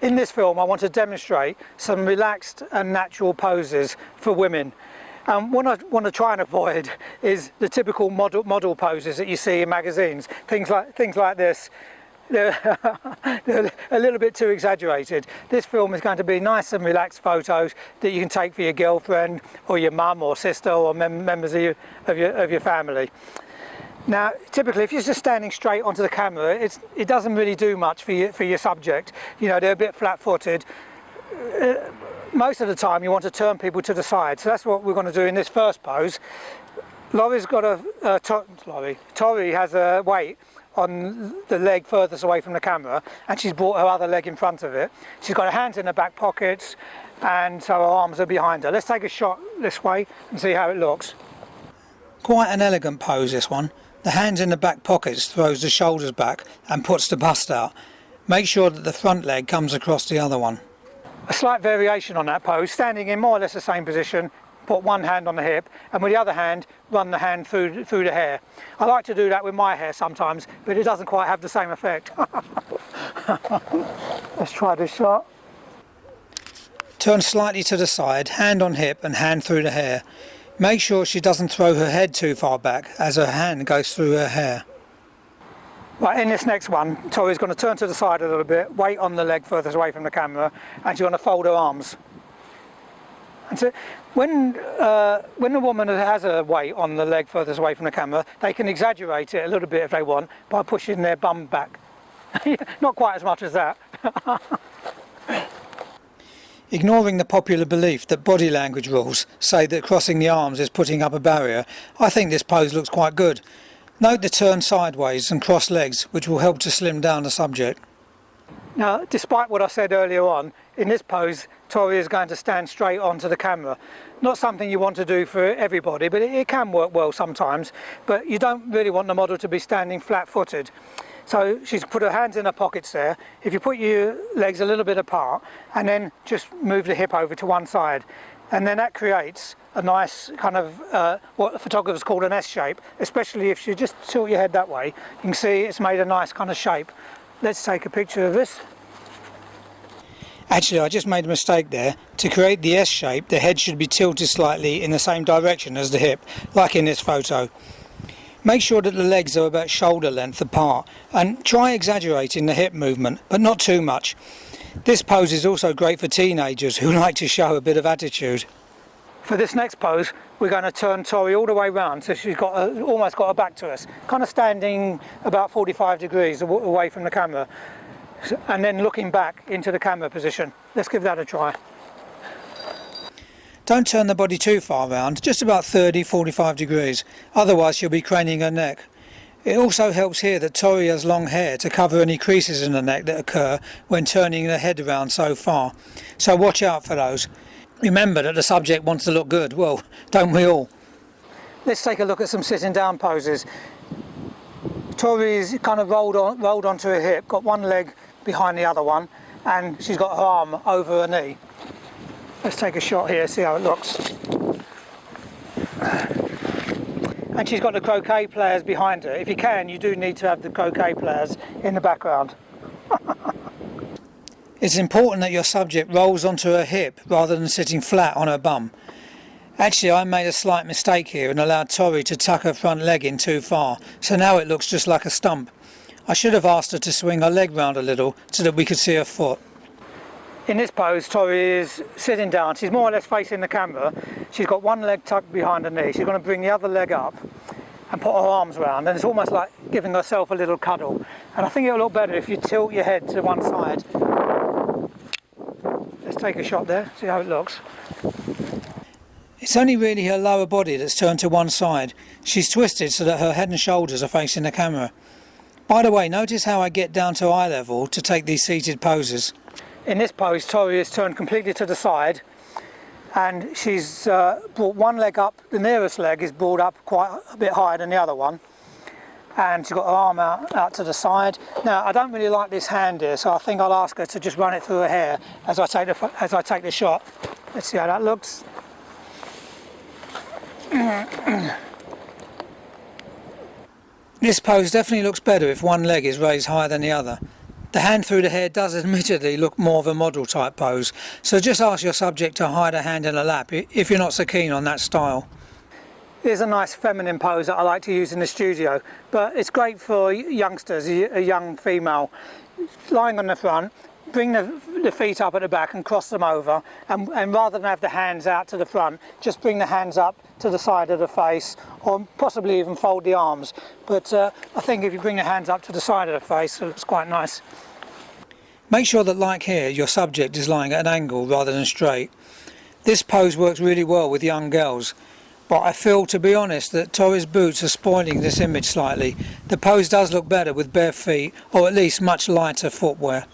In this film I want to demonstrate some relaxed and natural poses for women. What I want to try and avoid is the typical model poses that you see in magazines. Things like this. They're a little bit too exaggerated. This film is going to be nice and relaxed photos that you can take for your girlfriend or your mum or sister or members of your family. Now, typically, if you're just standing straight onto the camera, it doesn't really do much for your subject. You know, they're a bit flat-footed. Most of the time, you want to turn people to the side. So that's what we're going to do in this first pose. Tori has a weight on the leg furthest away from the camera, and she's brought her other leg in front of it. She's got her hands in her back pockets, and so her arms are behind her. Let's take a shot this way and see how it looks. Quite an elegant pose, this one. The hands in the back pockets throws the shoulders back and puts the bust out. Make sure that the front leg comes across the other one. A slight variation on that pose, standing in more or less the same position. Put one hand on the hip, and with the other hand, run the hand through the hair. I like to do that with my hair sometimes, but it doesn't quite have the same effect. Let's try this shot. Turn slightly to the side, hand on hip and hand through the hair. Make sure she doesn't throw her head too far back as her hand goes through her hair. Right, in this next one, Tori's going to turn to the side a little bit, weight on the leg furthest away from the camera, and she's going to fold her arms. And so when a woman has a weight on the leg furthest away from the camera, they can exaggerate it a little bit if they want by pushing their bum back. Not quite as much as that. Ignoring the popular belief that body language rules say that crossing the arms is putting up a barrier, I think this pose looks quite good. Note the turn sideways and cross legs, which will help to slim down the subject. Now, despite what I said earlier on, in this pose, Tori is going to stand straight onto the camera. Not something you want to do for everybody, but it can work well sometimes. But you don't really want the model to be standing flat-footed. So she's put her hands in her pockets there. If you put your legs a little bit apart and then just move the hip over to one side, and then that creates a nice kind of what photographers call an S shape, especially if you just tilt your head that way. You can see it's made a nice kind of shape. Let's take a picture of this. Actually, I just made a mistake there. To create the S shape, the head should be tilted slightly in the same direction as the hip, like in this photo. Make sure that the legs are about shoulder length apart, and try exaggerating the hip movement, but not too much. This pose is also great for teenagers who like to show a bit of attitude. For this next pose, we're going to turn Tori all the way round, so she's got almost got her back to us, kind of standing about 45 degrees away from the camera, and then looking back into the camera position. Let's give that a try. Don't turn the body too far round, just about 30-45 degrees, otherwise she'll be craning her neck. It also helps here that Tori has long hair to cover any creases in the neck that occur when turning the head around so far, so watch out for those. Remember that the subject wants to look good, well, don't we all? Let's take a look at some sitting down poses. Tori's kind of rolled onto her hip, got one leg behind the other one, and she's got her arm over her knee. Let's take a shot here, see how it looks. And she's got the croquet players behind her. If you can, you do need to have the croquet players in the background. It's important that your subject rolls onto her hip rather than sitting flat on her bum. Actually, I made a slight mistake here and allowed Tori to tuck her front leg in too far, so now it looks just like a stump. I should have asked her to swing her leg round a little so that we could see her foot. In this pose, Tori is sitting down. She's more or less facing the camera. She's got one leg tucked behind her knee. She's going to bring the other leg up and put her arms around, and it's almost like giving herself a little cuddle. And I think it'll look better if you tilt your head to one side. Let's take a shot there, see how it looks. It's only really her lower body that's turned to one side. She's twisted so that her head and shoulders are facing the camera. By the way, notice how I get down to eye level to take these seated poses. In this pose, Tori is turned completely to the side, and she's brought one leg up. The nearest leg is brought up quite a bit higher than the other one, and she's got her arm out to the side. Now, I don't really like this hand here, so I think I'll ask her to just run it through her hair as I take the shot. Let's see how that looks. This pose definitely looks better if one leg is raised higher than the other. The hand through the hair does admittedly look more of a model type pose, so just ask your subject to hide a hand in a lap if you're not so keen on that style. Here's a nice feminine pose that I like to use in the studio, but it's great for youngsters, a young female. Lying on the front, bring the feet up at the back and cross them over, and rather than have the hands out to the front, just bring the hands up to the side of the face, or possibly even fold the arms. But I think if you bring the hands up to the side of the face, it looks quite nice. Make sure that, like here, your subject is lying at an angle rather than straight. This pose works really well with young girls, but I feel, to be honest, that Tori's boots are spoiling this image slightly. The pose does look better with bare feet, or at least much lighter footwear.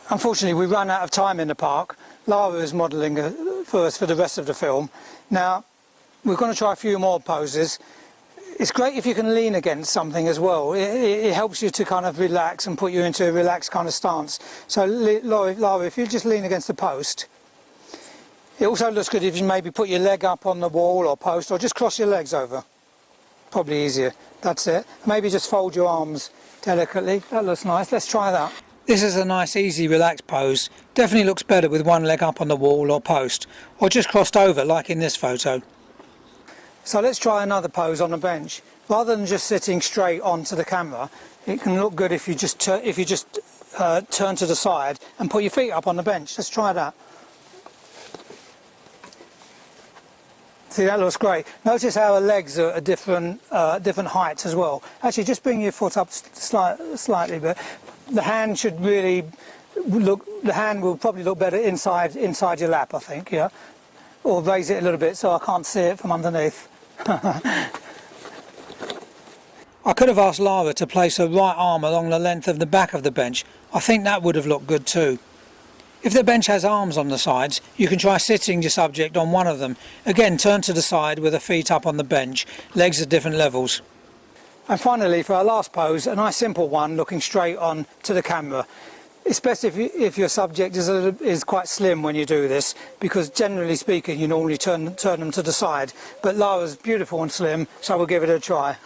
Unfortunately, we ran out of time in the park. Lara is modelling for us for the rest of the film. Now, we're going to try a few more poses. It's great if you can lean against something as well. It helps you to kind of relax and put you into a relaxed kind of stance. So, Lara, if you just lean against the post. It also looks good if you maybe put your leg up on the wall or post, or just cross your legs over. Probably easier. That's it. Maybe just fold your arms delicately. That looks nice. Let's try that. This is a nice, easy, relaxed pose. Definitely looks better with one leg up on the wall or post, or just crossed over like in this photo. So let's try another pose on a bench. Rather than just sitting straight onto the camera, it can look good if you just turn to the side and put your feet up on the bench. Let's try that. See, that looks great. Notice how her legs are at different heights as well. Actually, just bring your foot up slightly, but the hand should really look. The hand will probably look better inside your lap, I think. Yeah, or raise it a little bit so I can't see it from underneath. I could have asked Lara to place her right arm along the length of the back of the bench. I think that would have looked good too. If the bench has arms on the sides, you can try sitting your subject on one of them. Again, turn to the side with the feet up on the bench, legs at different levels. And finally, for our last pose, a nice simple one looking straight on to the camera. It's best if your subject is quite slim when you do this, because generally speaking you normally turn them to the side. But Lara's beautiful and slim, so we'll give it a try.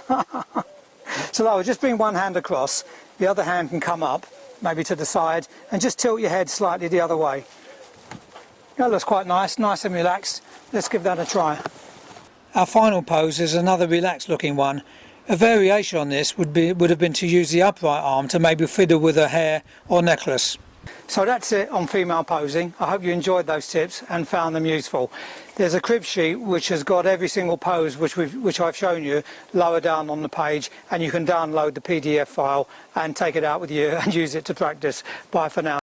So Lara, just bring one hand across, the other hand can come up, maybe to the side, and just tilt your head slightly the other way. That looks quite nice and relaxed. Let's give that a try. Our final pose is another relaxed looking one. A variation on this would have been to use the upright arm to maybe fiddle with her hair or necklace. So that's it on female posing. I hope you enjoyed those tips and found them useful. There's a crib sheet which has got every single pose which I've shown you lower down on the page, and you can download the PDF file and take it out with you and use it to practice. Bye for now.